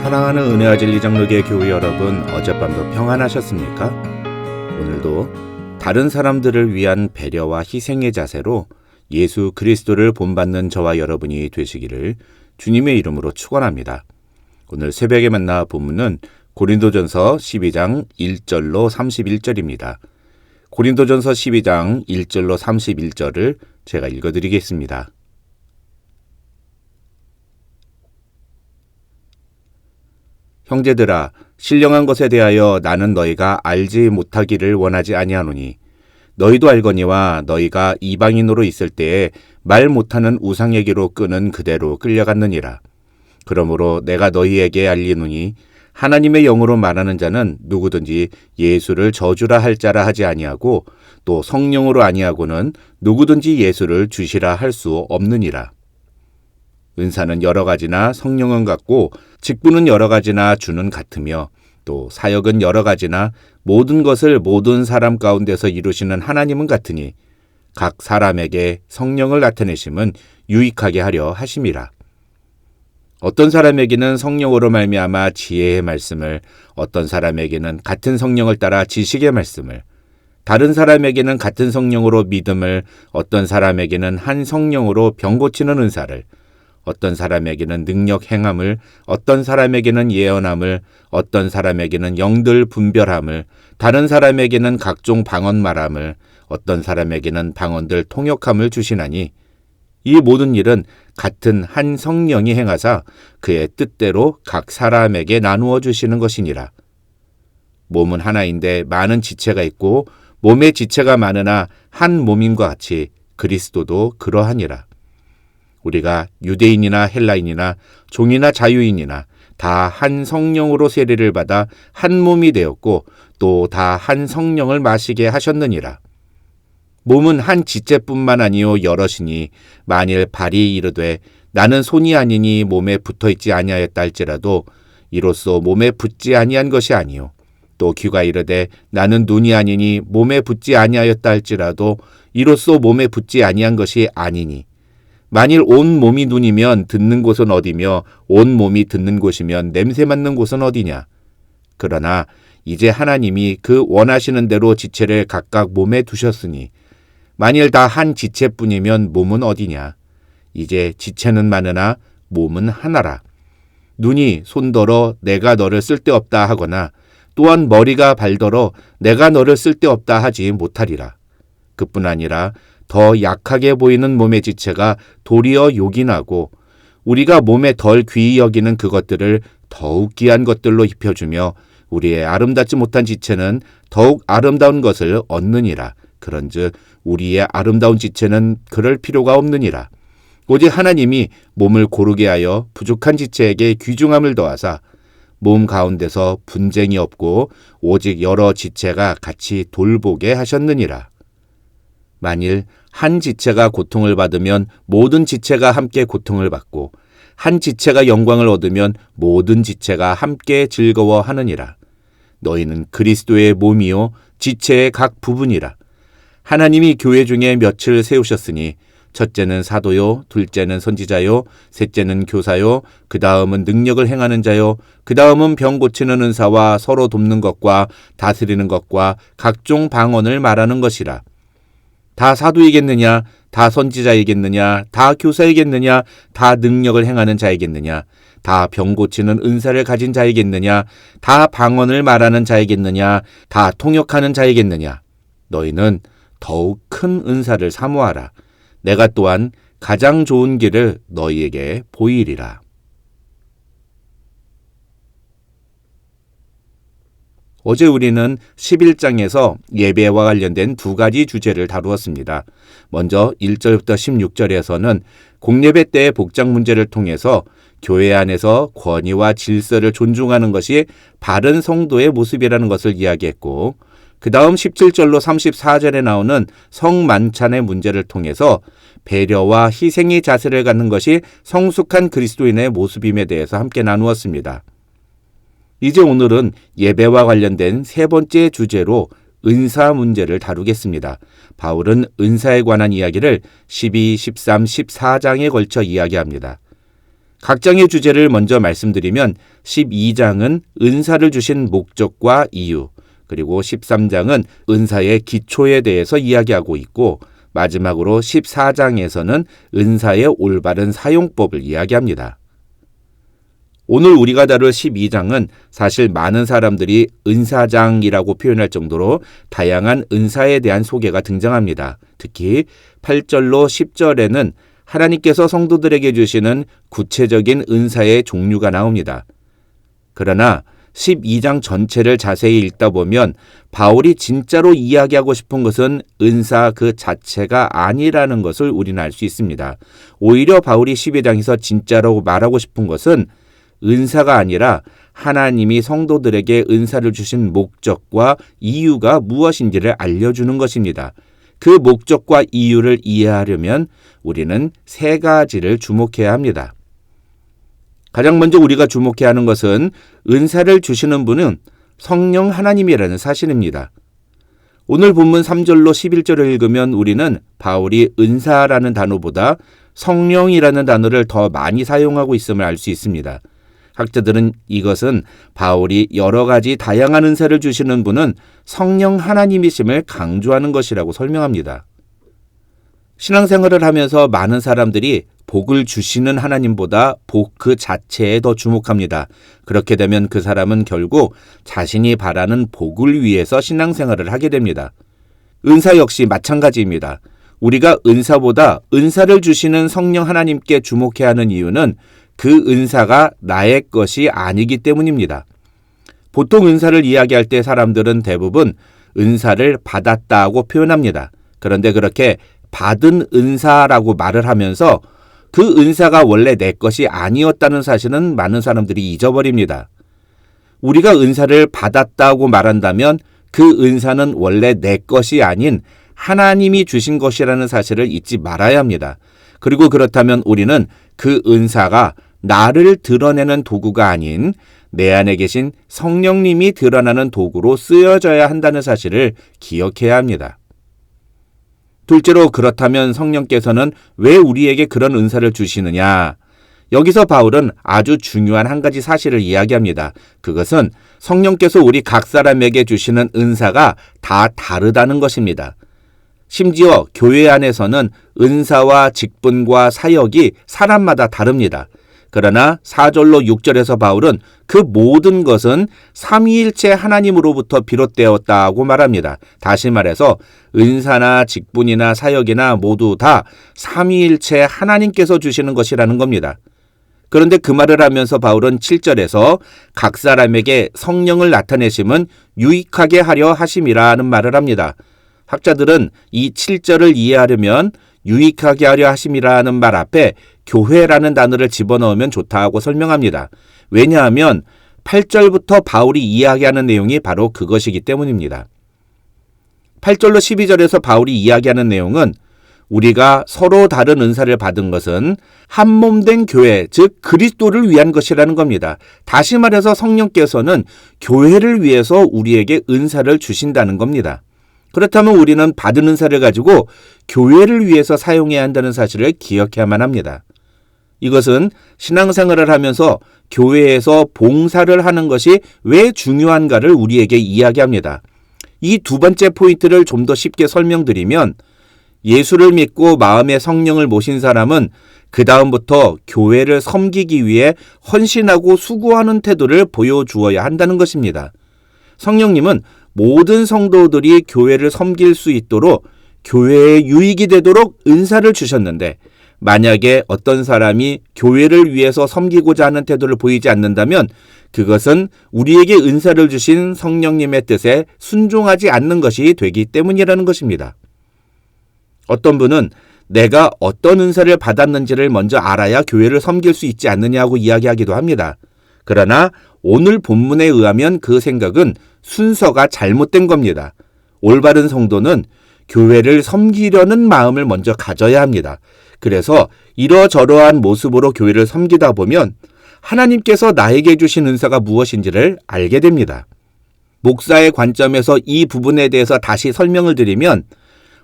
사랑하는 은혜와 진리 장로교회 교회 여러분, 어젯밤도 평안하셨습니까? 오늘도 다른 사람들을 위한 배려와 희생의 자세로 예수 그리스도를 본받는 저와 여러분이 되시기를 주님의 이름으로 축원합니다. 오늘 새벽에 만나 본문은 고린도전서 12장 1절로 31절입니다. 고린도전서 12장 1절로 31절을 제가 읽어드리겠습니다. 형제들아, 신령한 것에 대하여 나는 너희가 알지 못하기를 원하지 아니하노니 너희도 알거니와 너희가 이방인으로 있을 때에 말 못하는 우상에게로 끄는 그대로 끌려갔느니라. 그러므로 내가 너희에게 알리노니 하나님의 영으로 말하는 자는 누구든지 예수를 저주라 할 자라 하지 아니하고 또 성령으로 아니하고는 누구든지 예수를 주시라 할 수 없느니라. 은사는 여러 가지나 성령은 같고 직분은 여러 가지나 주는 같으며 또 사역은 여러 가지나 모든 것을 모든 사람 가운데서 이루시는 하나님은 같으니 각 사람에게 성령을 나타내심은 유익하게 하려 하심이라. 어떤 사람에게는 성령으로 말미암아 지혜의 말씀을, 어떤 사람에게는 같은 성령을 따라 지식의 말씀을, 다른 사람에게는 같은 성령으로 믿음을, 어떤 사람에게는 한 성령으로 병 고치는 은사를, 어떤 사람에게는 능력 행함을, 어떤 사람에게는 예언함을, 어떤 사람에게는 영들 분별함을, 다른 사람에게는 각종 방언 말함을, 어떤 사람에게는 방언들 통역함을 주시나니 이 모든 일은 같은 한 성령이 행하사 그의 뜻대로 각 사람에게 나누어 주시는 것이니라. 몸은 하나인데 많은 지체가 있고 몸의 지체가 많으나 한 몸임과 같이 그리스도도 그러하니라. 우리가 유대인이나 헬라인이나 종이나 자유인이나 다 한 성령으로 세례를 받아 한 몸이 되었고 또 다 한 성령을 마시게 하셨느니라. 몸은 한 지체뿐만 아니요 여럿이니 만일 발이 이르되 나는 손이 아니니 몸에 붙어있지 아니하였다 할지라도 이로써 몸에 붙지 아니한 것이 아니요 또 귀가 이르되 나는 눈이 아니니 몸에 붙지 아니하였다 할지라도 이로써 몸에 붙지 아니한 것이 아니니 만일 온 몸이 눈이면 듣는 곳은 어디며 온 몸이 듣는 곳이면 냄새 맡는 곳은 어디냐. 그러나 이제 하나님이 그 원하시는 대로 지체를 각각 몸에 두셨으니 만일 다 한 지체뿐이면 몸은 어디냐. 이제 지체는 많으나 몸은 하나라. 눈이 손더러 내가 너를 쓸데없다 하거나 또한 머리가 발더러 내가 너를 쓸데없다 하지 못하리라. 그뿐 아니라 더 약하게 보이는 몸의 지체가 도리어 요긴하고 우리가 몸에 덜 귀히 여기는 그것들을 더욱 귀한 것들로 입혀주며 우리의 아름답지 못한 지체는 더욱 아름다운 것을 얻느니라. 그런즉 우리의 아름다운 지체는 그럴 필요가 없느니라. 오직 하나님이 몸을 고르게 하여 부족한 지체에게 귀중함을 더하사 몸 가운데서 분쟁이 없고 오직 여러 지체가 같이 돌보게 하셨느니라. 만일 한 지체가 고통을 받으면 모든 지체가 함께 고통을 받고 한 지체가 영광을 얻으면 모든 지체가 함께 즐거워하느니라. 너희는 그리스도의 몸이요 지체의 각 부분이라. 하나님이 교회 중에 몇을 세우셨으니 첫째는 사도요, 둘째는 선지자요, 셋째는 교사요, 그 다음은 능력을 행하는 자요, 그 다음은 병 고치는 은사와 서로 돕는 것과 다스리는 것과 각종 방언을 말하는 것이라. 다 사도이겠느냐, 다 선지자이겠느냐, 다 교사이겠느냐, 다 능력을 행하는 자이겠느냐, 다 병 고치는 은사를 가진 자이겠느냐, 다 방언을 말하는 자이겠느냐, 다 통역하는 자이겠느냐. 너희는 더욱 큰 은사를 사모하라. 내가 또한 가장 좋은 길을 너희에게 보이리라. 어제 우리는 11장에서 예배와 관련된 두 가지 주제를 다루었습니다. 먼저 1절부터 16절에서는 공예배 때의 복장 문제를 통해서 교회 안에서 권위와 질서를 존중하는 것이 바른 성도의 모습이라는 것을 이야기했고, 그 다음 17절로 34절에 나오는 성만찬의 문제를 통해서 배려와 희생의 자세를 갖는 것이 성숙한 그리스도인의 모습임에 대해서 함께 나누었습니다. 이제 오늘은 예배와 관련된 세 번째 주제로 은사 문제를 다루겠습니다. 바울은 은사에 관한 이야기를 12, 13, 14장에 걸쳐 이야기합니다. 각 장의 주제를 먼저 말씀드리면 12장은 은사를 주신 목적과 이유, 그리고 13장은 은사의 기초에 대해서 이야기하고 있고 마지막으로 14장에서는 은사의 올바른 사용법을 이야기합니다. 오늘 우리가 다룰 12장은 사실 많은 사람들이 은사장이라고 표현할 정도로 다양한 은사에 대한 소개가 등장합니다. 특히 8절로 10절에는 하나님께서 성도들에게 주시는 구체적인 은사의 종류가 나옵니다. 그러나 12장 전체를 자세히 읽다 보면 바울이 진짜로 이야기하고 싶은 것은 은사 그 자체가 아니라는 것을 우리는 알 수 있습니다. 오히려 바울이 12장에서 진짜로 말하고 싶은 것은 은사가 아니라 하나님이 성도들에게 은사를 주신 목적과 이유가 무엇인지를 알려주는 것입니다. 그 목적과 이유를 이해하려면 우리는 세 가지를 주목해야 합니다. 가장 먼저 우리가 주목해야 하는 것은 은사를 주시는 분은 성령 하나님이라는 사실입니다. 오늘 본문 3절로 11절을 읽으면 우리는 바울이 은사라는 단어보다 성령이라는 단어를 더 많이 사용하고 있음을 알 수 있습니다. 학자들은 이것은 바울이 여러 가지 다양한 은사를 주시는 분은 성령 하나님이심을 강조하는 것이라고 설명합니다. 신앙생활을 하면서 많은 사람들이 복을 주시는 하나님보다 복 그 자체에 더 주목합니다. 그렇게 되면 그 사람은 결국 자신이 바라는 복을 위해서 신앙생활을 하게 됩니다. 은사 역시 마찬가지입니다. 우리가 은사보다 은사를 주시는 성령 하나님께 주목해야 하는 이유는 그 은사가 나의 것이 아니기 때문입니다. 보통 은사를 이야기할 때 사람들은 대부분 은사를 받았다고 표현합니다. 그런데 그렇게 받은 은사라고 말을 하면서 그 은사가 원래 내 것이 아니었다는 사실은 많은 사람들이 잊어버립니다. 우리가 은사를 받았다고 말한다면 그 은사는 원래 내 것이 아닌 하나님이 주신 것이라는 사실을 잊지 말아야 합니다. 그리고 그렇다면 우리는 그 은사가 나를 드러내는 도구가 아닌 내 안에 계신 성령님이 드러나는 도구로 쓰여져야 한다는 사실을 기억해야 합니다. 둘째로 그렇다면 성령께서는 왜 우리에게 그런 은사를 주시느냐? 여기서 바울은 아주 중요한 한 가지 사실을 이야기합니다. 그것은 성령께서 우리 각 사람에게 주시는 은사가 다 다르다는 것입니다. 심지어 교회 안에서는 은사와 직분과 사역이 사람마다 다릅니다. 그러나 4절로 6절에서 바울은 그 모든 것은 삼위일체 하나님으로부터 비롯되었다고 말합니다. 다시 말해서 은사나 직분이나 사역이나 모두 다 삼위일체 하나님께서 주시는 것이라는 겁니다. 그런데 그 말을 하면서 바울은 7절에서 각 사람에게 성령을 나타내심은 유익하게 하려 하심이라는 말을 합니다. 학자들은 이 7절을 이해하려면 유익하게 하려 하심이라는 말 앞에 교회라는 단어를 집어넣으면 좋다고 설명합니다. 왜냐하면 8절부터 바울이 이야기하는 내용이 바로 그것이기 때문입니다. 8절로 12절에서 바울이 이야기하는 내용은 우리가 서로 다른 은사를 받은 것은 한 몸 된 교회, 즉 그리스도를 위한 것이라는 겁니다. 다시 말해서 성령께서는 교회를 위해서 우리에게 은사를 주신다는 겁니다. 그렇다면 우리는 받은 은사를 가지고 교회를 위해서 사용해야 한다는 사실을 기억해야만 합니다. 이것은 신앙생활을 하면서 교회에서 봉사를 하는 것이 왜 중요한가를 우리에게 이야기합니다. 이 두 번째 포인트를 좀 더 쉽게 설명드리면 예수를 믿고 마음에 성령을 모신 사람은 그 다음부터 교회를 섬기기 위해 헌신하고 수고하는 태도를 보여주어야 한다는 것입니다. 성령님은 모든 성도들이 교회를 섬길 수 있도록 교회에 유익이 되도록 은사를 주셨는데 만약에 어떤 사람이 교회를 위해서 섬기고자 하는 태도를 보이지 않는다면 그것은 우리에게 은사를 주신 성령님의 뜻에 순종하지 않는 것이 되기 때문이라는 것입니다. 어떤 분은 내가 어떤 은사를 받았는지를 먼저 알아야 교회를 섬길 수 있지 않느냐고 이야기하기도 합니다. 그러나 오늘 본문에 의하면 그 생각은 순서가 잘못된 겁니다. 올바른 성도는 교회를 섬기려는 마음을 먼저 가져야 합니다. 그래서 이러저러한 모습으로 교회를 섬기다 보면 하나님께서 나에게 주신 은사가 무엇인지를 알게 됩니다. 목사의 관점에서 이 부분에 대해서 다시 설명을 드리면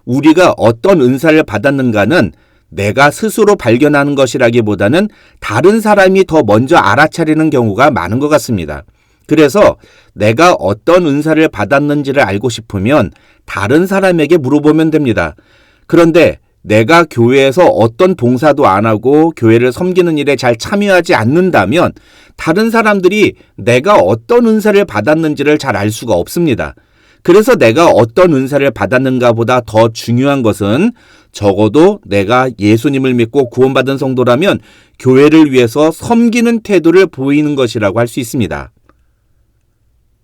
우리가 어떤 은사를 받았는가는 내가 스스로 발견하는 것이라기보다는 다른 사람이 더 먼저 알아차리는 경우가 많은 것 같습니다. 그래서 내가 어떤 은사를 받았는지를 알고 싶으면 다른 사람에게 물어보면 됩니다. 그런데 내가 교회에서 어떤 봉사도 안 하고 교회를 섬기는 일에 잘 참여하지 않는다면 다른 사람들이 내가 어떤 은사를 받았는지를 잘 알 수가 없습니다. 그래서 내가 어떤 은사를 받았는가 보다 더 중요한 것은 적어도 내가 예수님을 믿고 구원받은 성도라면 교회를 위해서 섬기는 태도를 보이는 것이라고 할 수 있습니다.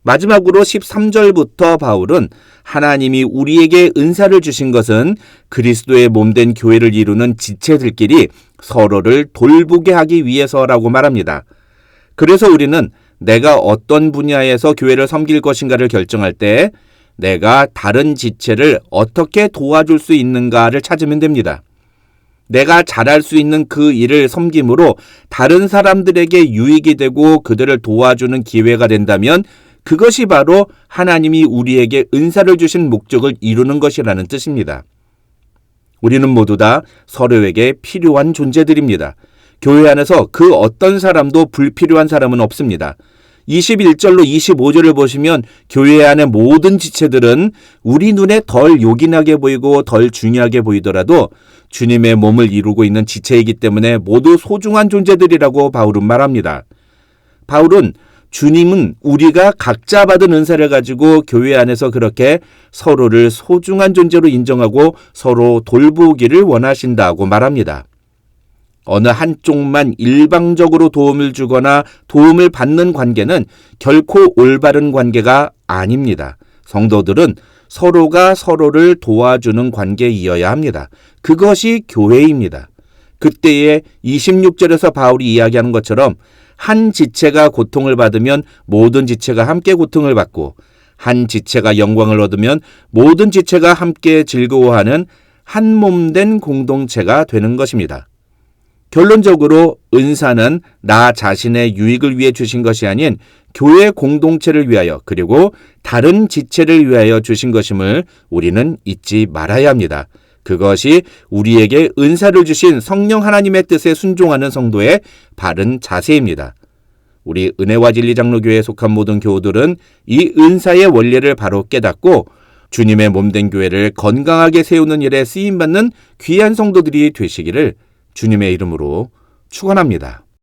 마지막으로 13절부터 바울은 하나님이 우리에게 은사를 주신 것은 그리스도의 몸된 교회를 이루는 지체들끼리 서로를 돌보게 하기 위해서라고 말합니다. 그래서 우리는 내가 어떤 분야에서 교회를 섬길 것인가를 결정할 때 내가 다른 지체를 어떻게 도와줄 수 있는가를 찾으면 됩니다. 내가 잘할 수 있는 그 일을 섬김으로 다른 사람들에게 유익이 되고 그들을 도와주는 기회가 된다면 그것이 바로 하나님이 우리에게 은사를 주신 목적을 이루는 것이라는 뜻입니다. 우리는 모두 다 서로에게 필요한 존재들입니다. 교회 안에서 그 어떤 사람도 불필요한 사람은 없습니다. 21절로 25절을 보시면 교회 안의 모든 지체들은 우리 눈에 덜 요긴하게 보이고 덜 중요하게 보이더라도 주님의 몸을 이루고 있는 지체이기 때문에 모두 소중한 존재들이라고 바울은 말합니다. 바울은 주님은 우리가 각자 받은 은사를 가지고 교회 안에서 그렇게 서로를 소중한 존재로 인정하고 서로 돌보기를 원하신다고 말합니다. 어느 한쪽만 일방적으로 도움을 주거나 도움을 받는 관계는 결코 올바른 관계가 아닙니다. 성도들은 서로가 서로를 도와주는 관계이어야 합니다. 그것이 교회입니다. 그때에 26절에서 바울이 이야기하는 것처럼 한 지체가 고통을 받으면 모든 지체가 함께 고통을 받고 한 지체가 영광을 얻으면 모든 지체가 함께 즐거워하는 한 몸 된 공동체가 되는 것입니다. 결론적으로 은사는 나 자신의 유익을 위해 주신 것이 아닌 교회 공동체를 위하여 그리고 다른 지체를 위하여 주신 것임을 우리는 잊지 말아야 합니다. 그것이 우리에게 은사를 주신 성령 하나님의 뜻에 순종하는 성도의 바른 자세입니다. 우리 은혜와 진리 장로교회에 속한 모든 교우들은 이 은사의 원리를 바로 깨닫고 주님의 몸된 교회를 건강하게 세우는 일에 쓰임받는 귀한 성도들이 되시기를 주님의 이름으로 축원합니다.